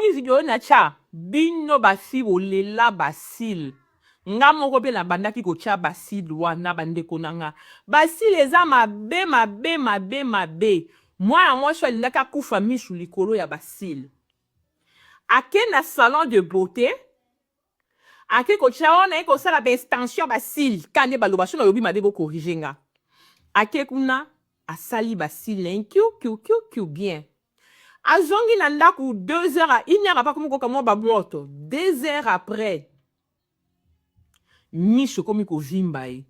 azongi video na cha bino basi olela basil nga moko pe na bandaki kotia basil wana bandeko nanga basil eza mabe mabe mabe mabe mwana mwasi alingaki akufa misu likolo ya basil ake na salon de beauté ake kotia wana ye kosala baextension basil kande baloba so na yobi mabe bokorige nga ake kuna asali basil kiu bien azongi na ndaku 2 heures il n'y a pas comme koka mo bamoto 2 heures après miso komi kovimba ye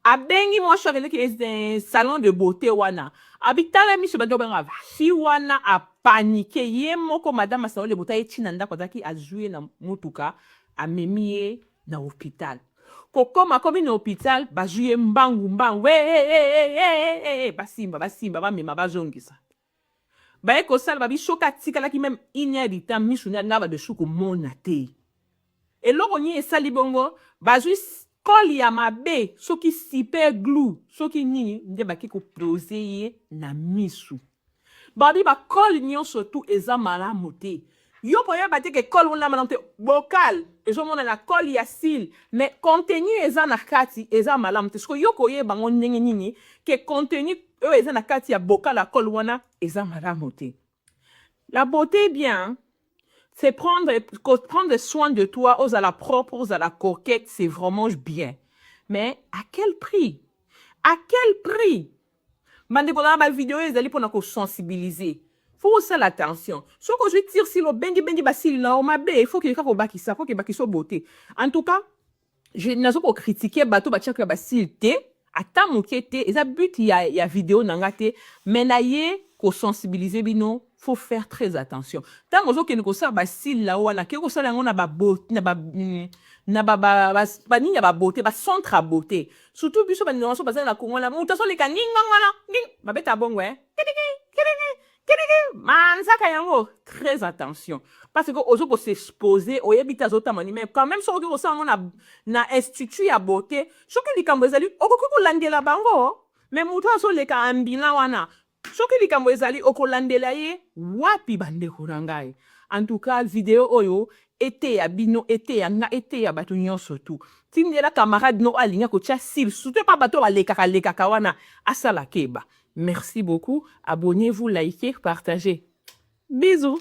abengi mwasi akeleki salon de beauté wana abitala miso bando benga si wana apanike ye moko madame salon de beauté etina ndako azaki azwi na mutuka amemi ye na hôpital kokoma komi na hôpital bazwi ye mbangu basimba bamema bazongisa baye kosala babisoka atikalaki même inédita miso na badesu komona te eloko nini esali bongo bazwi koli ya mabe soki super glue soki nini nde baki kopose ye na misu babi bakoli nyonso tu eza malamu te yo po yeba te ke koli wana malamu te bokal ezomona na koli ya sil mais contenu eza na kati eza malamu te soki yo koyeba ngo ndenge nini ke contenu oyo eza na kati ya bokal ya koli wana eza malamu te. La beauté bien c'est prendre soin de toi, aux à la propre, aux à la coquette, c'est vraiment bien. Mais à quel prix? À quel prix? Mande pour la vidéo, ils allaient pour nous sensibiliser. Faut aussi l'attention. Ce que je tire si le bengi basil là, on m'a bé, il faut qu'il y ait un baki ça, faut qu'il y ait beauté. En tout cas, je n'ai pas critiqué bateau batia que basil té, attends mon kété, et ça but il y a vidéo nangate, mais naïe ko sensibiliser bino. Faut faire très attention. Tant que vous avez ça basil là wana ke ko sala ngona ba beauté na ba beauté ba centre à beauté. Surtout biso ba nonso ba na Congo la muta so le kaninga ngana ba beta bongo manza kayango très attention parce que ozo ko s'exposer oyebita zota mani mais quand même so ko ça na institut ya beauté soki likambo ezali okoko landela bango mais muta so le ka ambila wana soki likambo ezali okolandela ye wapi bandeko na ngai. En tout cas vidéo oyo ete ya bino ete ya nga ete ya bato nyonso tu tindela camarade no alinga kotia sil surtout pas bato balekaka wana asala keba. Merci beaucoup, abonnez-vous, likez, partagez. Bisous.